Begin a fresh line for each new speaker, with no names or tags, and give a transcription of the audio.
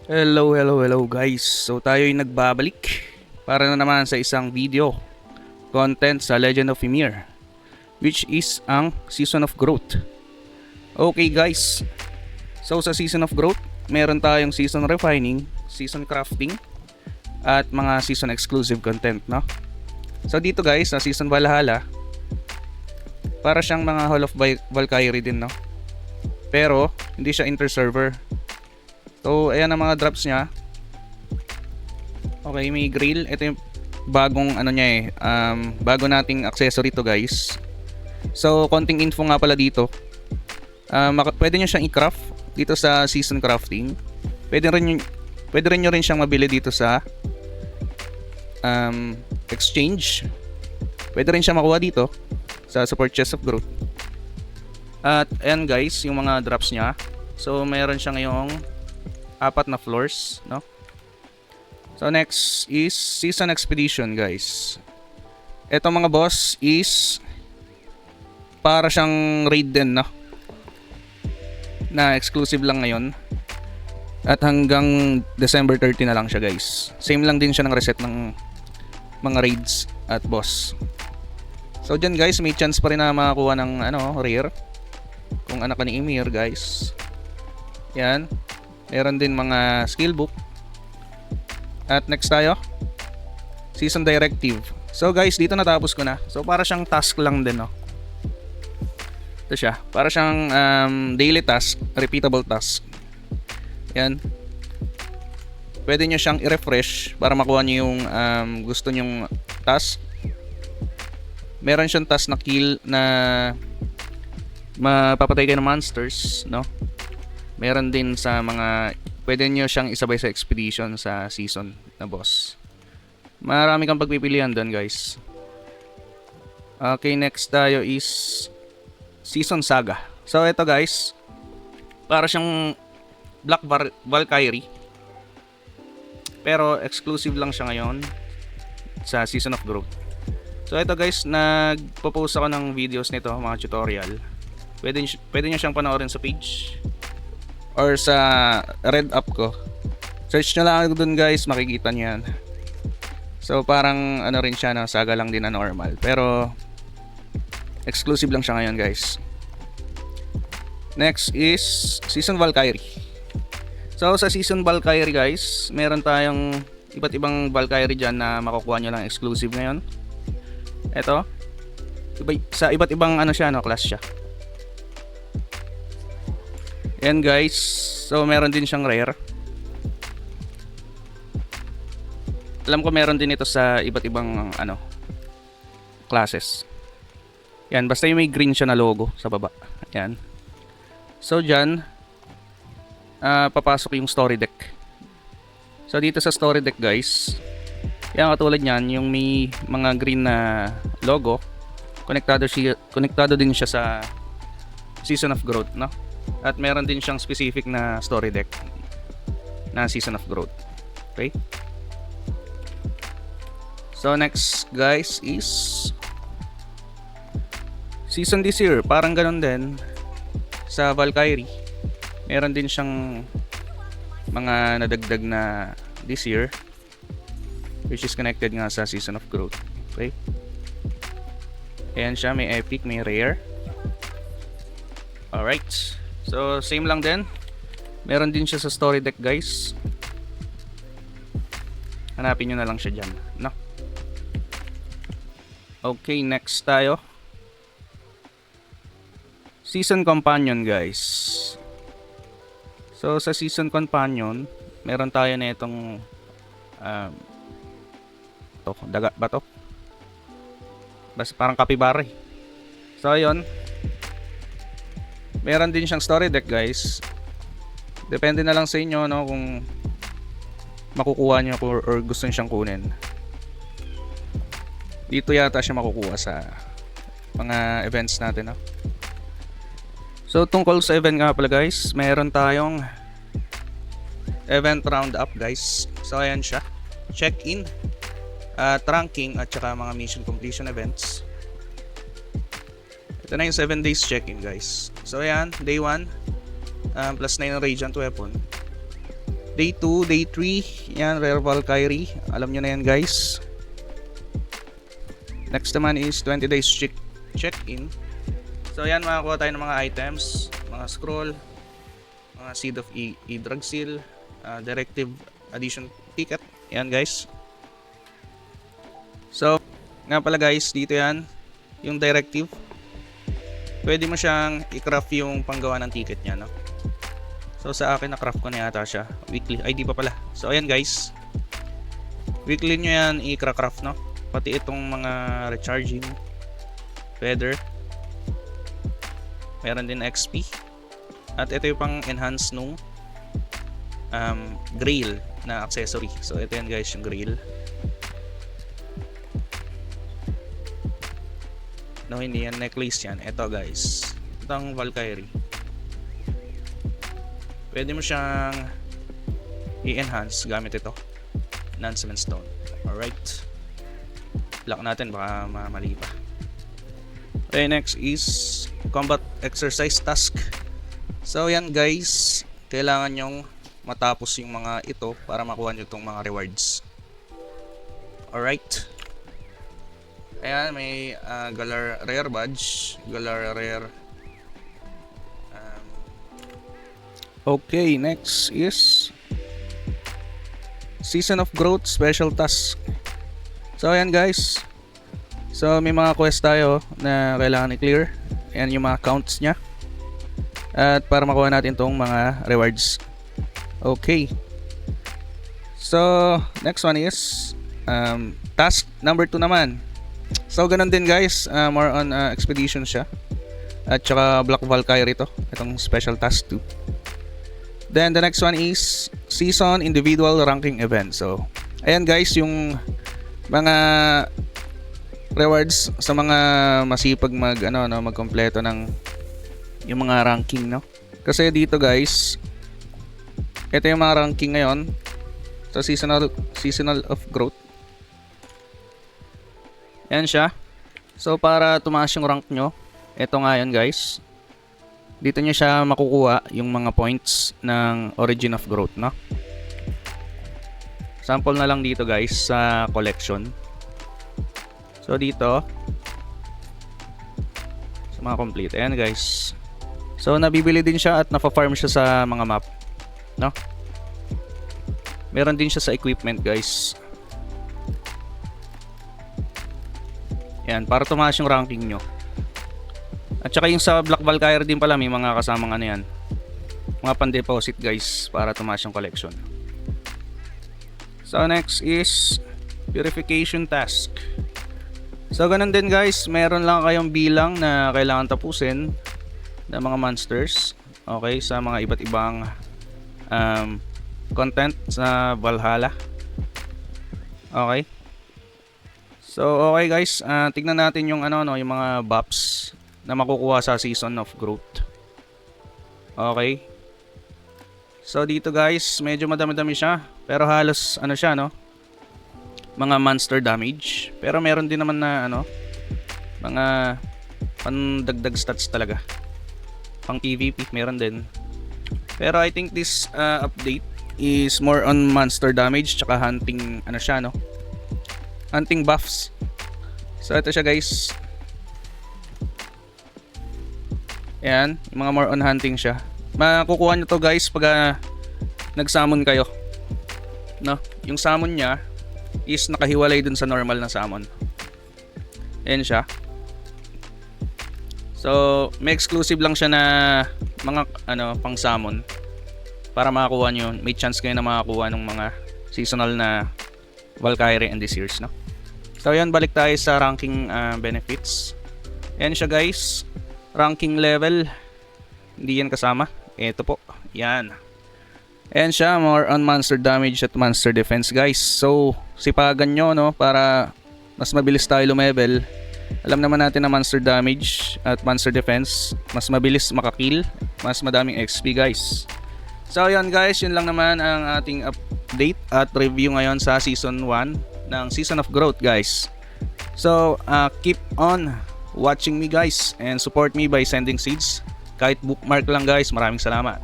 Hello guys. So tayo ay nagbabalik para na naman sa isang video content sa Legend of Ymir, which is ang Season of Growth. Okay guys, so sa Season of Growth, meron tayong Season Refining, Season Crafting, at mga Season Exclusive content, no? So dito guys, sa Season Valhalla, para siyang mga Hall of Valkyrie din, no? Pero hindi siya inter-server. So ayan ang mga drops niya. Okay, may grill. Ito yung bagong ano niya bago nating accessory to guys. So konting info nga pala dito. Pwede nyo siyang i-craft dito sa season crafting. Pwede rin nyo rin siyang mabili dito sa exchange. Pwede rin siya makuha dito sa support chest of growth. At ayan guys, yung mga drops niya. So mayroon siya ngayong apat na floors, no? So next is Season Expedition guys. Ito mga boss is para siyang raid din, no? Na exclusive lang ngayon. At hanggang December 30 na lang siya guys. Same lang din siya ng reset ng mga raids at boss. So dyan guys, may chance pa rin na makakuha ng rare kung anak ka ni Ymir guys. Yan. Meron din mga skill book. At next tayo, Season Directive. So guys, dito natapos ko na. So para siyang task lang din, no? Ito siya. Para siyang daily task, repeatable task. Yan. Pwede nyo siyang i-refresh para makuha nyo yung gusto nyong task. Meron siyang task na kill na mapapatay kayo ng monsters, no? Meron din sa mga pwede nyo siyang isabay sa expedition sa season na boss. Marami kang pagpipilian doon guys. Okay, next tayo is Season Saga. So ito guys, para siyang Black Valkyrie, pero exclusive lang siya ngayon sa Season of Growth. So ito guys, nagpo-post ako ng videos nito, mga tutorial. Pwede nyo siyang panoorin sa page or sa red up ko. Search nyo lang dun guys, makikita nyo yan. So parang ano rin siya, no? Saga lang din na normal, pero exclusive lang siya ngayon guys. Next is Season Valkyrie. So sa Season Valkyrie guys, meron tayong iba't ibang Valkyrie dyan na makukuha nyo lang exclusive ngayon. Ito, sa iba't ibang class siya. Yan guys, so meron din siyang rare. Alam ko meron din ito sa iba't ibang classes. Yan, basta yung may green siya na logo sa baba. Yan. So dyan, papasok yung story deck. So dito sa story deck guys, yan katulad nyan, yung may mga green na logo, konektado din siya sa Season of Growth, no? At meron din siyang specific na story deck na Season of Growth. Okay? So next guys is Season Desir. Parang ganun din sa Valkyrie. Meron din siyang mga nadagdag na Desir, which is connected nga sa Season of Growth. Okay? Ayan siya, may epic, may rare. Alright. So same lang din. Meron din siya sa story deck guys. Hanapin nyo na lang siya dyan, no? Okay, next tayo. Season Companion guys. So sa Season Companion, meron tayo na itong daga ba to? Basta parang kapibara. So ayun, meron din siyang story deck guys. Depende na lang sa inyo, no, kung makukuha nyo or gusto nyo siyang kunin. Dito yata siya makukuha sa mga events natin, no? So tungkol sa event nga pala guys, meron tayong event roundup guys. So ayan siya, check-in, ranking at saka mga mission completion events. Ito na yung 7 days check-in guys. So ayan, day 1, plus 9 Radiant Weapon. Day 2, Day 3, yan, Rare Valkyrie. Alam nyo na yan guys. Next naman is 20 days check-in. So yan, makakuha tayo ng mga items, mga scroll, mga Seed of Yggdrasil, Directive Addition Ticket. Yan guys. So, nga pala guys, dito yan, yung Directive. Pwede mo siyang i-craft yung panggawa ng ticket niya, no? So sa akin na-craft ko na yata siya. Weekly, ay di pa pala. So ayan guys. Weekly nyo yan i-craft, no? Pati itong mga recharging feather. Meron din XP. At ito yung pang enhance nung grail na accessory. So ito yan guys, yung grail. No, hindi yan necklace yan. Ito guys. Itong Valkyrie. Pwede mo siyang i-enhance gamit ito. Enhancement stone. Alright. Lock natin, baka mali pa. Okay, next is combat exercise task. So yan guys, kailangan nyong matapos yung mga ito para makuha nyo itong mga rewards. Alright. Ayan, may Galar Rare Badge, Galar Rare. Okay, next is Season of Growth Special Task. So ayan guys. So may mga quest tayo na kailangan i-clear. Ayan yung mga counts nya. At para makuha natin tong mga rewards. Okay. So next one is task number 2 naman. So ganun din guys, more on expedition siya. At saka Black Valkyrie to. Itong special task 2. Then the next one is season individual ranking event. So ayan guys, yung mga rewards sa mga masipag magkompleto ng yung mga ranking, no? Kasi dito guys, ito yung mga ranking ngayon sa seasonal of growth. Ayan siya. So para tumaas yung rank nyo, ito nga yan guys. Dito nyo siya makukuha yung mga points ng origin of growth, no? Sample na lang dito guys sa collection. So dito sa mga complete, ayan guys. So nabibili din siya at nafa-farm siya sa mga map, no? Meron din siya sa equipment guys. Ayan, para tumaas yung ranking nyo. At saka yung sa Black Valkyrie din pala, may mga kasamang ano yan, mga pan-deposit guys, para tumaas yung collection. So next is purification task. So ganun din guys, meron lang kayong bilang na kailangan tapusin ng mga monsters. Okay, sa mga iba't ibang content sa Valhalla. Okay. So okay guys, tignan natin yung yung mga buffs na makukuha sa season of growth. Okay. So dito guys, medyo madami-dami siya, pero halos siya, no? Mga monster damage, pero meron din naman na mga pandagdag stats talaga. Pang PVP meron din. Pero I think this update is more on monster damage tsaka hunting siya, no? Hunting buffs. So ito siya guys. Ayan, yung mga more on hunting siya. Makukuha nyo to guys pag nag-summon kayo, no? Yung summon niya is nakahiwalay dun sa normal na summon. Ayan siya. So may exclusive lang siya na mga pang summon para makakuha nyo. May chance kayo na makakuha ng mga seasonal na Valkyrie and this years, no? So ayan, balik tayo sa ranking benefits. Ayan siya guys. Ranking level, hindi yan kasama. Ito po, yan. Ayan siya, more on monster damage at monster defense guys. So sipagan nyo, no, para mas mabilis tayo lumevel. Alam naman natin na monster damage at monster defense, mas mabilis makakill, mas madaming XP guys. So yan guys, yun lang naman ang ating update at review ngayon sa season 1 ng Season of Growth guys. So keep on watching me guys and support me by sending seeds. Kahit bookmark lang guys. Maraming salamat.